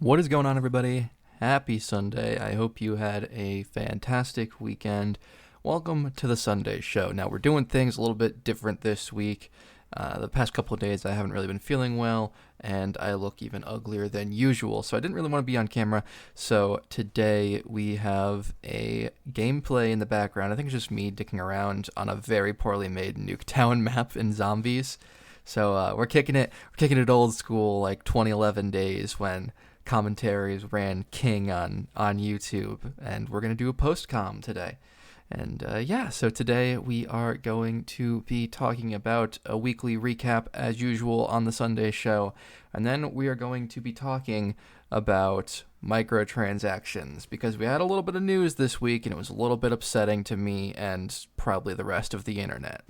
What is going on, everybody? Happy Sunday. I hope you had a fantastic weekend. Welcome to the Sunday show. Now, we're doing things a little bit different this week. The past couple of days, I haven't really been feeling well, and I look even uglier than usual, so I didn't really want to be on camera. So today, we have a gameplay in the background. I think it's just me dicking around on a very poorly made Nuketown map in zombies. So we're kicking it old school, like 2011 days when commentaries ran king on YouTube, and we're going to do a post-com today. And so today we are going to be talking about a weekly recap as usual on the Sunday show, and then we are going to be talking about microtransactions, because we had a little bit of news this week, and it was a little bit upsetting to me and probably the rest of the internet.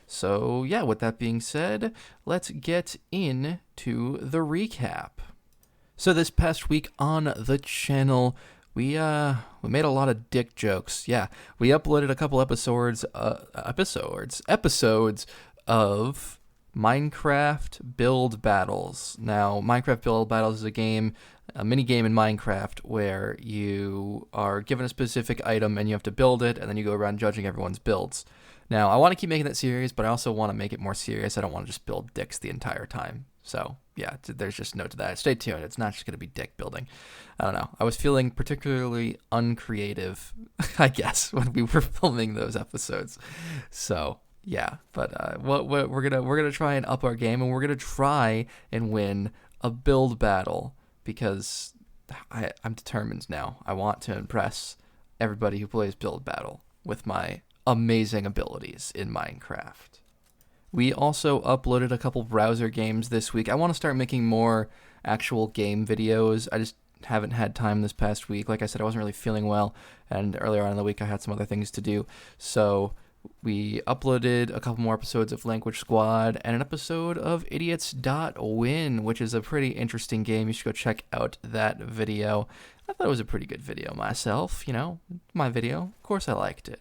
So yeah, with that being said, let's get into the recap. So this past week on the channel, we made a lot of dick jokes. Yeah, we uploaded a couple episodes of Minecraft build battles. Now, Minecraft build battles is a mini game in Minecraft where you are given a specific item and you have to build it, and then you go around judging everyone's builds. Now, I want to keep making that serious, but I also want to make it more serious. I don't want to just build dicks the entire time. So, yeah, there's just note to that. Stay tuned. It's not just going to be dick building. I don't know. I was feeling particularly uncreative, I guess, when we were filming those episodes. So, yeah, but we're gonna try and up our game, and we're gonna try and win a build battle, because I'm determined now. I want to impress everybody who plays build battle with my amazing abilities in Minecraft. We also uploaded a couple browser games this week. I want to start making more actual game videos. I just haven't had time this past week. Like I said, I wasn't really feeling well, and earlier on in the week I had some other things to do. So we uploaded a couple more episodes of Language Squad and an episode of Idiots.win, which is a pretty interesting game. You should go check out that video. I thought it was a pretty good video myself, my video. Of course I liked it.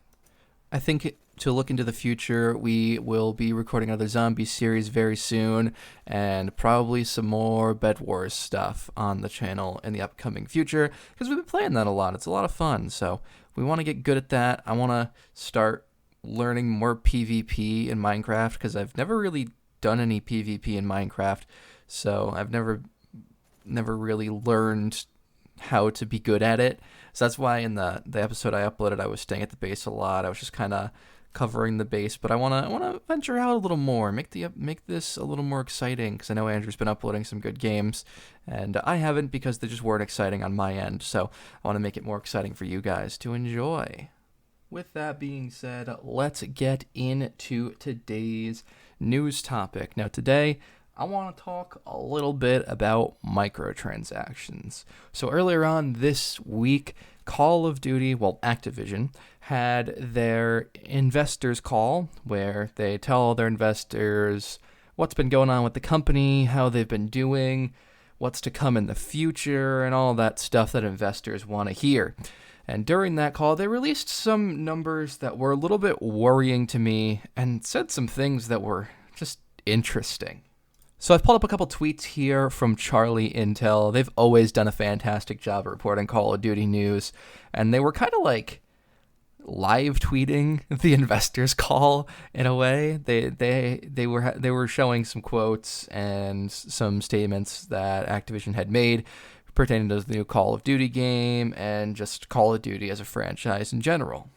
I think to look into the future, we will be recording another zombie series very soon, and probably some more Bed Wars stuff on the channel in the upcoming future, because we've been playing that a lot. It's a lot of fun, so we want to get good at that. I want to start learning more PvP in Minecraft, because I've never really done any PvP in Minecraft, so I've never really learned how to be good at it. So that's why in the episode I uploaded, I was staying at the base a lot. I was just kind of covering the base, but I want to venture out a little more, make this a little more exciting, because I know Andrew's been uploading some good games, and I haven't, because they just weren't exciting on my end. So I want to make it more exciting for you guys to enjoy. With that being said, let's get into today's news topic. Now today, I want to talk a little bit about microtransactions. So earlier on this week, Call of Duty, Activision, had their investors call, where they tell their investors what's been going on with the company, how they've been doing, what's to come in the future, and all that stuff that investors want to hear. And during that call, they released some numbers that were a little bit worrying to me, and said some things that were just interesting. So I've pulled up a couple tweets here from CharlieINTEL. They've always done a fantastic job of reporting Call of Duty news, and they were kind of like live tweeting the investors call in a way. They were showing some quotes and some statements that Activision had made pertaining to the new Call of Duty game and just Call of Duty as a franchise in general.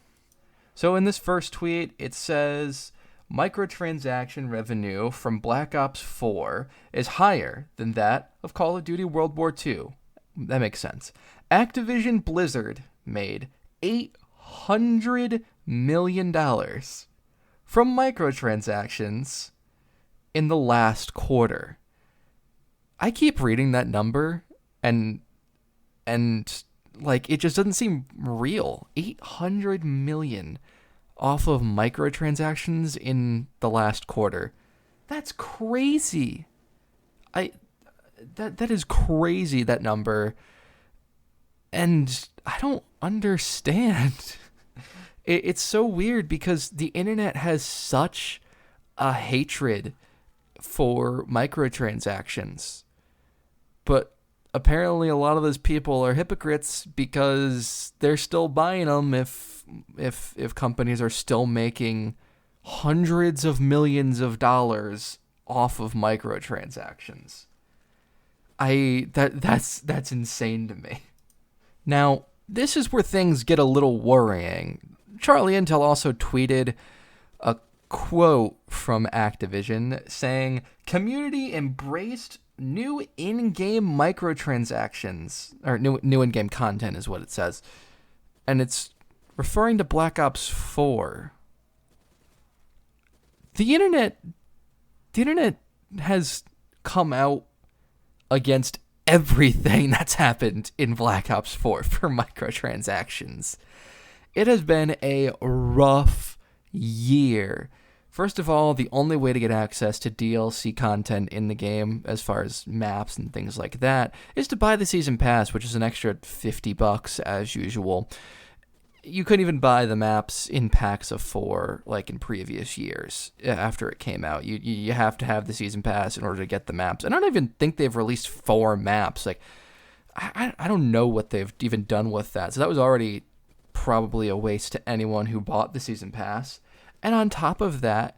So in this first tweet, it says, microtransaction revenue from Black Ops 4 is higher than that of Call of Duty World War II. That makes sense. Activision Blizzard made $800 million from microtransactions in the last quarter. I keep reading that number and like it just doesn't seem real. 800 million off of microtransactions in the last quarter. That's crazy. That is crazy, that number. And I don't understand. It's so weird, because the internet has such a hatred for microtransactions. But apparently a lot of those people are hypocrites because they're still buying them if companies are still making hundreds of millions of dollars off of microtransactions. That's insane to me. Now, this is where things get a little worrying. CharlieINTEL also tweeted a quote from Activision saying, "Community embraced new in-game microtransactions," or new in-game content is what it says. And it's referring to Black Ops 4. The internet has come out against everything that's happened in Black Ops 4 for microtransactions. It has been a rough year. First of all, the only way to get access to DLC content in the game, as far as maps and things like that, is to buy the Season Pass, which is an extra $50 as usual. You couldn't even buy the maps in packs of 4 like in previous years after it came out. You have to have the Season Pass in order to get the maps. And I don't even think they've released 4 maps. Like, I don't know what they've even done with that. So that was already probably a waste to anyone who bought the Season Pass. And on top of that,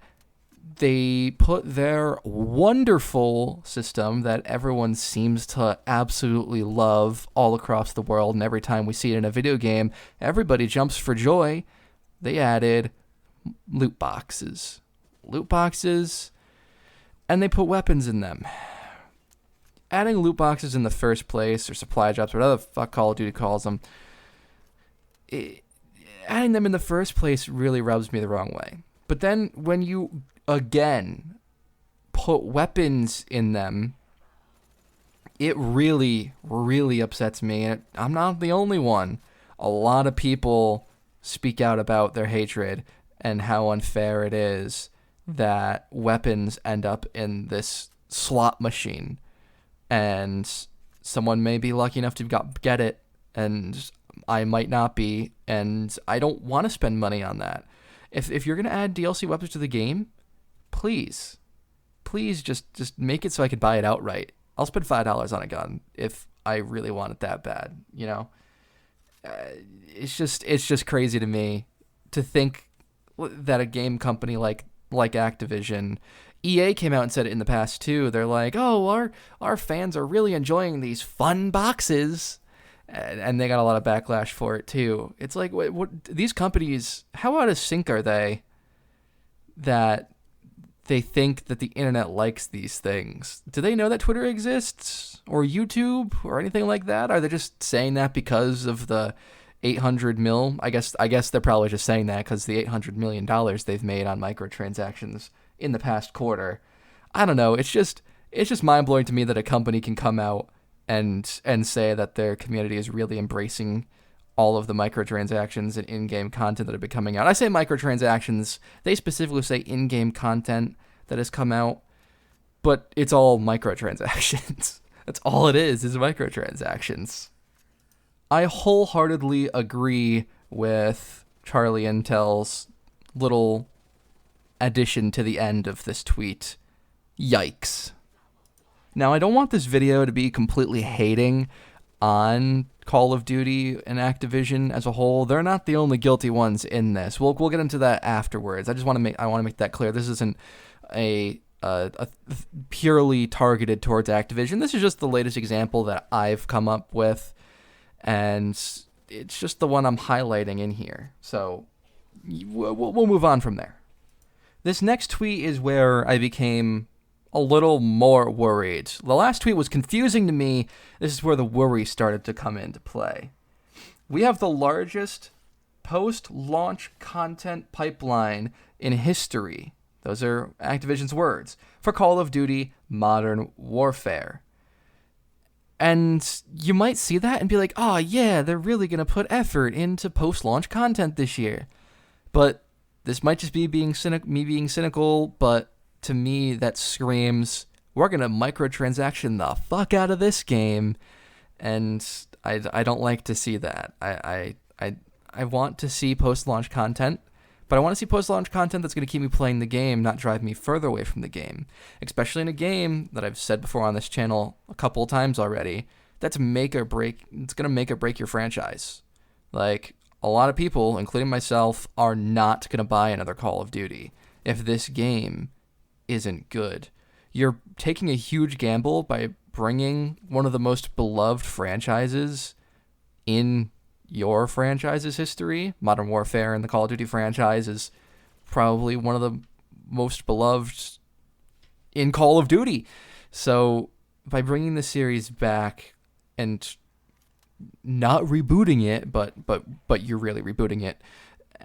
they put their wonderful system that everyone seems to absolutely love all across the world, and every time we see it in a video game, everybody jumps for joy. They added loot boxes. And they put weapons in them. Adding loot boxes in the first place, or supply drops, whatever the fuck Call of Duty calls them, adding them in the first place really rubs me the wrong way. But then when you, again, put weapons in them, it really, really upsets me. And I'm not the only one. A lot of people speak out about their hatred and how unfair it is that weapons end up in this slot machine. And someone may be lucky enough to get it, and I might not be, and I don't want to spend money on that. If you're going to add DLC weapons to the game, please just make it so I could buy it outright. I'll spend $5 on a gun if I really want it that bad, you know? It's just crazy to me to think that a game company like Activision, EA came out and said it in the past too. They're like, "Oh, our fans are really enjoying these fun boxes." And they got a lot of backlash for it too. It's like, what these companies, how out of sync are they that they think that the internet likes these things? Do they know that Twitter exists or YouTube or anything like that? Are they just saying that because of the 800 mil? I guess they're probably just saying that because the $800 million they've made on microtransactions in the past quarter. I don't know. It's just mind-blowing to me that a company can come out and say that their community is really embracing all of the microtransactions and in-game content that have been coming out. I say microtransactions. They specifically say in-game content that has come out, but it's all microtransactions. That's all it is microtransactions. I wholeheartedly agree with CharlieINTEL's little addition to the end of this tweet. Yikes. Now, I don't want this video to be completely hating on Call of Duty and Activision as a whole. They're not the only guilty ones in this. We'll get into that afterwards. I want to make that clear. This isn't a purely targeted towards Activision. This is just the latest example that I've come up with, and it's just the one I'm highlighting in here. So we'll move on from there. This next tweet is where I became a little more worried. The last tweet was confusing to me. This is where the worry started to come into play. We have the largest post-launch content pipeline in history. Those are Activision's words for Call of Duty Modern Warfare. And you might see that and be like, "Oh yeah, they're really going to put effort into post-launch content this year." But this might just be me being cynical, but to me, that screams, we're going to microtransaction the fuck out of this game, and I don't like to see that. I want to see post-launch content, but I want to see post-launch content that's going to keep me playing the game, not drive me further away from the game, especially in a game that I've said before on this channel a couple of times already, that's make or break. It's gonna make or break your franchise. Like, a lot of people, including myself, are not gonna buy another Call of Duty if this game isn't good. You're taking a huge gamble by bringing one of the most beloved franchises in your franchise's history. Modern Warfare and the Call of Duty franchise is probably one of the most beloved in Call of Duty. So by bringing the series back and not rebooting it, but you're really rebooting it,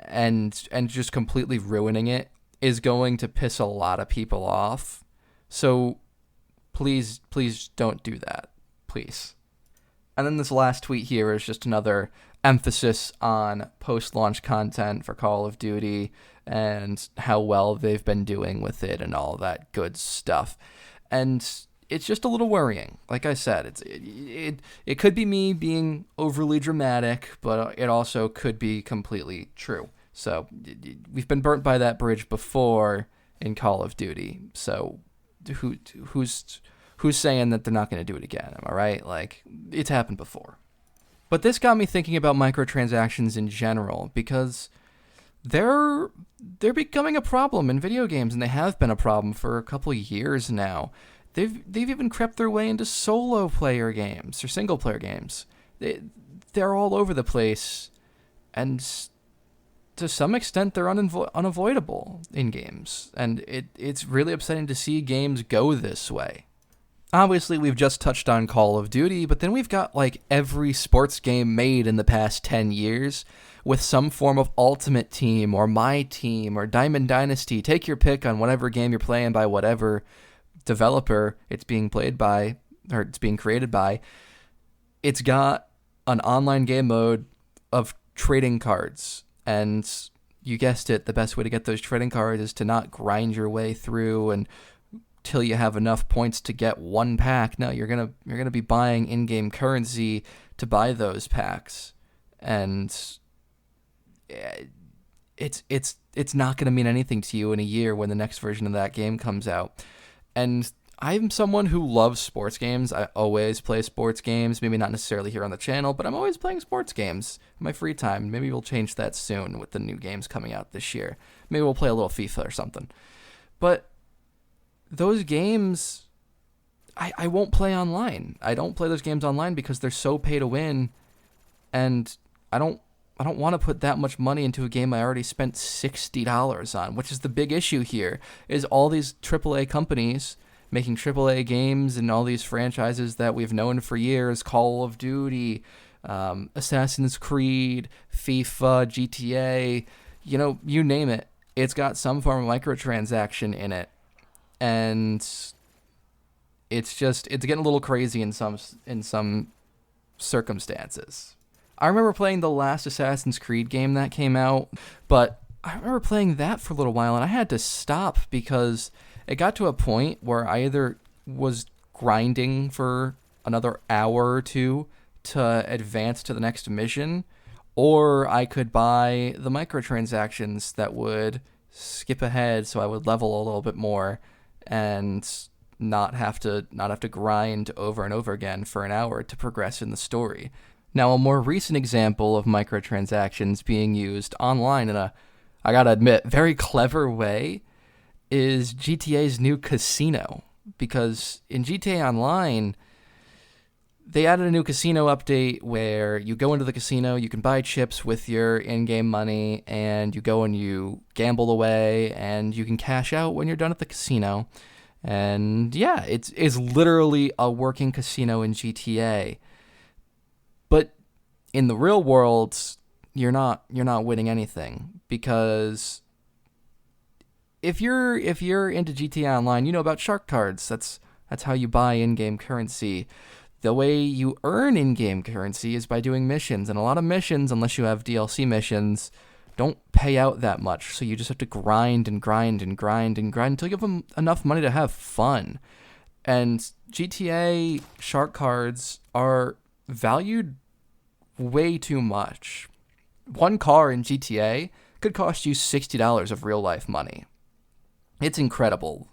and just completely ruining it is going to piss a lot of people off. So please don't do that. Please. And then this last tweet here is just another emphasis on post-launch content for Call of Duty and how well they've been doing with it and all that good stuff. And it's just a little worrying. Like I said, it could be me being overly dramatic, but it also could be completely true. So we've been burnt by that bridge before in Call of Duty. So who's saying that they're not going to do it again? Am I right? Like, it's happened before. But this got me thinking about microtransactions in general, because they're becoming a problem in video games, and they have been a problem for a couple of years now. They've even crept their way into solo player games or single player games. They're all over the place, and to some extent they're unavoidable in games, and it's really upsetting to see games go this way. Obviously, we've just touched on Call of Duty, but then we've got like every sports game made in the past 10 years with some form of Ultimate Team or My Team or Diamond Dynasty. Take your pick on whatever game you're playing by whatever developer it's being played by or it's being created by. It's got an online game mode of trading cards, and you guessed it, the best way to get those trading cards is to not grind your way through and till you have enough points to get one pack. No, you're gonna be buying in-game currency to buy those packs, and it's not gonna mean anything to you in a year when the next version of that game comes out. And I'm someone who loves sports games. I always play sports games, maybe not necessarily here on the channel, but I'm always playing sports games in my free time. Maybe we'll change that soon with the new games coming out this year. Maybe we'll play a little FIFA or something. But those games, I won't play online. I don't play those games online because they're so pay to win, and I don't want to put that much money into a game I already spent $60 on, which is the big issue here, is all these AAA companies making AAA games and all these franchises that we've known for years, Call of Duty, Assassin's Creed, FIFA, GTA, you name it. It's got some form of microtransaction in it. And it's getting a little crazy in some circumstances. I remember playing the last Assassin's Creed game that came out, but I remember playing that for a little while, and I had to stop because it got to a point where I either was grinding for another hour or two to advance to the next mission, or I could buy the microtransactions that would skip ahead so I would level a little bit more and not have to grind over and over again for an hour to progress in the story. Now, a more recent example of microtransactions being used online in a, I gotta admit, very clever way is GTA's new casino. Because in GTA Online, they added a new casino update where you go into the casino, you can buy chips with your in-game money, and you go and you gamble away, and you can cash out when you're done at the casino. And yeah, it's literally a working casino in GTA. But in the real world, you're not winning anything, because if you're into GTA Online, you know about shark cards. That's how you buy in-game currency. The way you earn in-game currency is by doing missions, and a lot of missions, unless you have DLC missions, don't pay out that much. So you just have to grind and grind and grind and grind until you have enough money to have fun. And GTA shark cards are valued way too much. One car in GTA could cost you $60 of real life money. It's incredible.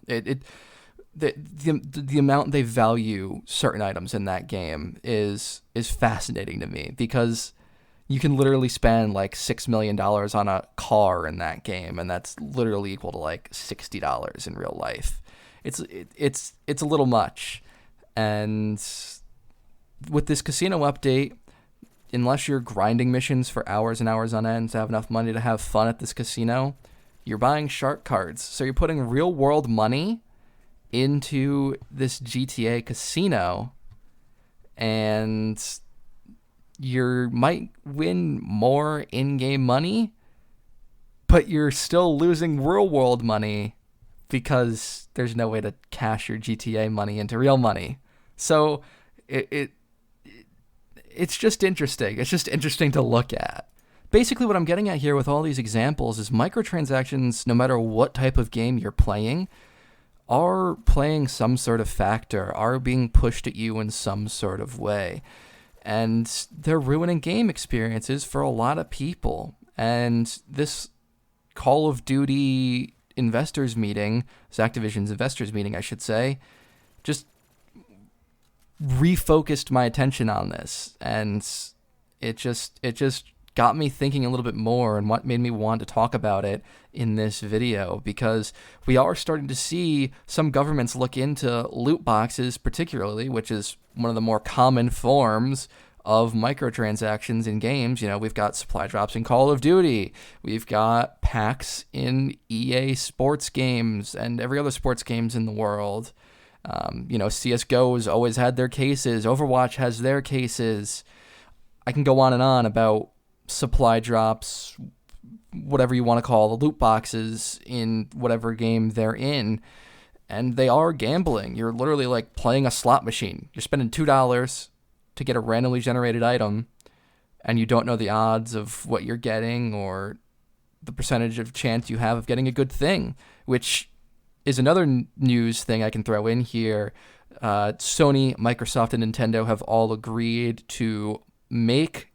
the amount they value certain items in that game is fascinating to me, because you can literally spend like $6 million on a car in that game, and that's literally equal to like $60 in real life. It's a little much. And with this casino update, unless you're grinding missions for hours and hours on end to have enough money to have fun at this casino, you're buying shark cards. So you're putting real world money into this GTA casino, and you might win more in-game money, but you're still losing real world money because there's no way to cash your GTA money into real money. So it's just interesting. It's just interesting to look at. Basically, what I'm getting at here with all these examples is microtransactions, no matter what type of game you're playing, are playing some sort of factor, are being pushed at you in some sort of way. And they're ruining game experiences for a lot of people. And this Call of Duty investors meeting, this Activision's investors meeting, I should say, just refocused my attention on this. And it just got me thinking a little bit more, and what made me want to talk about it in this video, because we are starting to see some governments look into loot boxes particularly, which is one of the more common forms of microtransactions in games. You know, we've got supply drops in Call of Duty, we've got packs in EA sports games and every other sports games in the world. CSGO has always had their cases, Overwatch has their cases. I can go on and on about supply drops, whatever you want to call the loot boxes in whatever game they're in, and they are gambling. You're literally like playing a slot machine. You're spending $2 to get a randomly generated item, and you don't know the odds of what you're getting or the percentage of chance you have of getting a good thing, which is another news thing I can throw in here. Sony, Microsoft, and Nintendo have all agreed to make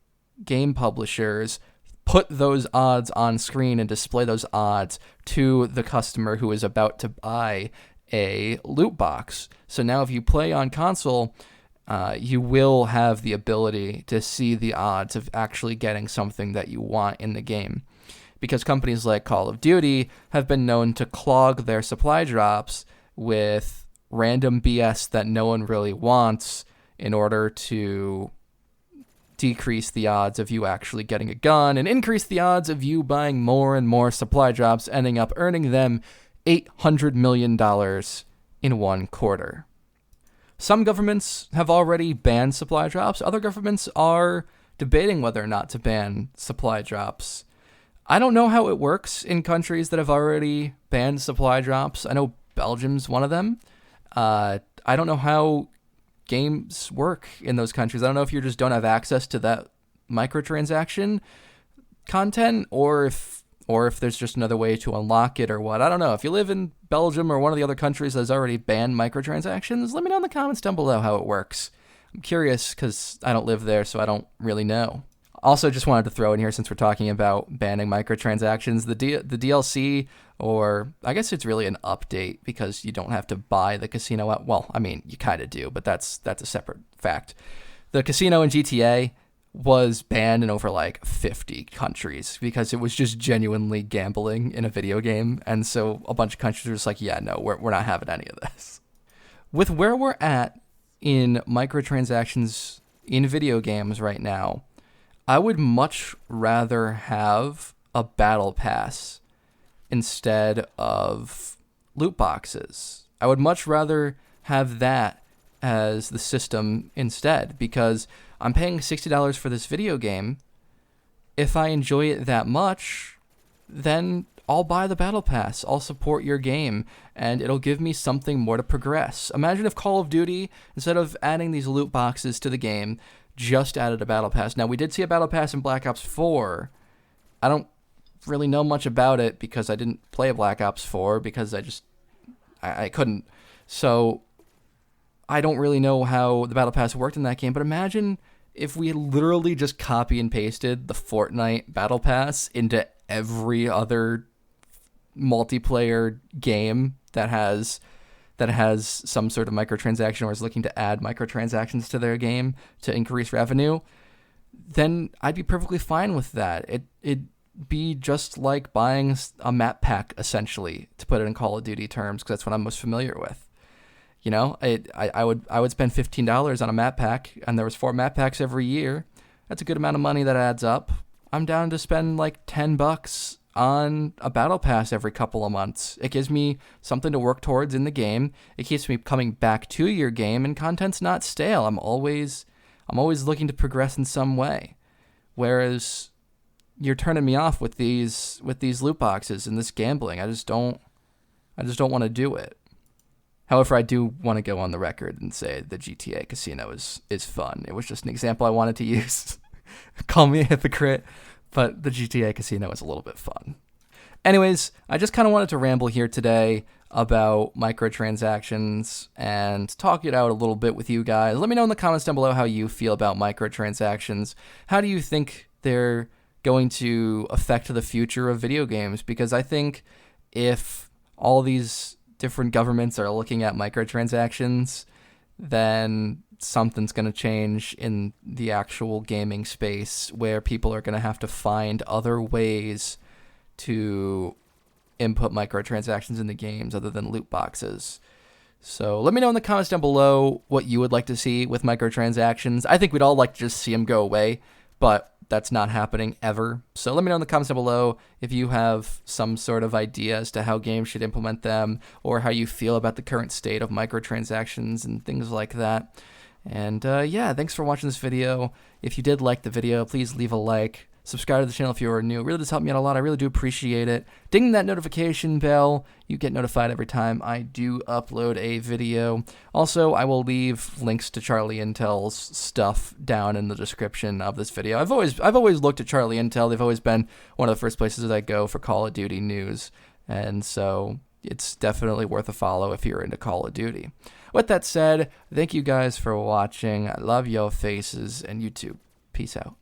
game publishers put those odds on screen and display those odds to the customer who is about to buy a loot box. So now if you play on console, you will have the ability to see the odds of actually getting something that you want in the game. Because companies like Call of Duty have been known to clog their supply drops with random BS that no one really wants in order to decrease the odds of you actually getting a gun and increase the odds of you buying more and more supply drops, ending up earning them $800 million in one quarter. Some governments have already banned supply drops. Other governments are debating whether or not to ban supply drops. I don't know how it works in countries that have already banned supply drops. I know Belgium's one of them. I don't know how games work in those countries. I don't know if you just don't have access to that microtransaction content, or if there's just another way to unlock it or what. I don't know. If you live in Belgium or one of the other countries that's already banned microtransactions, let me know in the comments down below how it works. I'm curious because I don't live there, so I don't really know. Also, just wanted to throw in here, since we're talking about banning microtransactions, the DLC, or I guess it's really an update because you don't have to buy the casino out. Well, I mean, you kind of do, but that's a separate fact. The casino in GTA was banned in over like 50 countries because it was just genuinely gambling in a video game. And so a bunch of countries are just like, yeah, no, we're not having any of this. With where we're at in microtransactions in video games right now, I would much rather have a battle pass instead of loot boxes. I would much rather have that as the system instead, because I'm paying $60 for this video game. If I enjoy it that much, then I'll buy the battle pass. I'll support your game, and it'll give me something more to progress. Imagine if Call of Duty, instead of adding these loot boxes to the game, just added a battle pass. Now, we did see a battle pass in Black Ops 4. I don't really know much about it because I didn't play Black Ops 4 because I couldn't. So I don't really know how the battle pass worked in that game, but imagine if we literally just copy and pasted the Fortnite battle pass into every other multiplayer game that has that has some sort of microtransaction or is looking to add microtransactions to their game to increase revenue, then I'd be perfectly fine with that. It'd be just like buying a map pack, essentially, to put it in Call of Duty terms, because that's what I'm most familiar with. You know, I would spend $15 on a map pack, and there was 4 map packs every year. That's a good amount of money that adds up. I'm down to spend like $10 on a battle pass every couple of months. It gives me something to work towards in the game. It keeps me coming back to your game, and content's not stale. I'm always looking to progress in some way. Whereas you're turning me off with these loot boxes and this gambling. I just don't want to do it. However, I do want to go on the record and say the GTA Casino is fun. It was just an example I wanted to use. Call me a hypocrite, but the GTA Casino is a little bit fun. Anyways, I just kind of wanted to ramble here today about microtransactions and talk it out a little bit with you guys. Let me know in the comments down below how you feel about microtransactions. How do you think they're going to affect the future of video games? Because I think if all these different governments are looking at microtransactions, then something's going to change in the actual gaming space, where people are going to have to find other ways to input microtransactions in the games other than loot boxes. So let me know in the comments down below what you would like to see with microtransactions. I think we'd all like to just see them go away, but that's not happening ever. So let me know in the comments down below if you have some sort of idea as to how games should implement them, or how you feel about the current state of microtransactions and things like that. And yeah, thanks for watching this video. If you did like the video, please leave a like. Subscribe to the channel if you are new. It really does help me out a lot. I really do appreciate it. Ding that notification bell. You get notified every time I do upload a video. Also, I will leave links to CharlieINTEL's stuff down in the description of this video. I've always looked at CharlieINTEL. They've always been one of the first places that I go for Call of Duty news. And so it's definitely worth a follow if you're into Call of Duty. With that said, thank you guys for watching. I love your faces, and YouTube. Peace out.